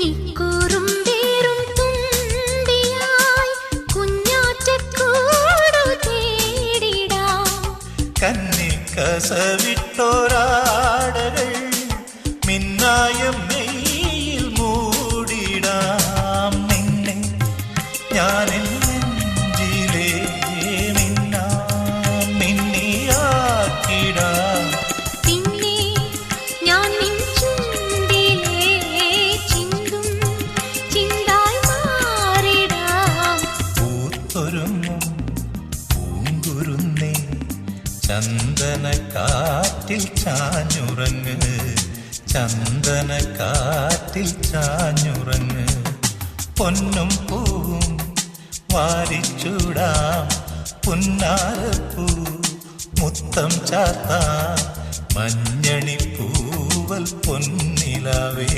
കന്നിക്കൂറുമ്പേറും തുമ്പിയായി കുഞ്ഞാറ്റക്കൂടു തേടിടാം. കന്നിക്കസവിട്ടോരാടകൾ മിന്നായം നെയ്യിൽ മൂടിടാം. നിന്നെ ഞാൻ നെഞ്ചിലേ മിന്നിയാക്കിടാം. പിന്നെ ഞാൻ നിൻ ചുണ്ടിലെ ചിന്തും ചിന്തായി മാറിടാം. പൂത്തൊരുങ്ങും പൂങ്കുരുന്നേ ചന്ദനക്കാറ്റിൽ ചാഞ്ഞുറങ്ങ്, ചന്ദനക്കാറ്റിൽ ചാഞ്ഞുറങ്ങ്. പൊന്നും പൂവും വാരിച്ചൂടാം, പുന്നാരപ്പൂ മുത്തം ചാത്താം, മഞ്ഞണിപ്പൂവൽ പൊന്നിലാവേ.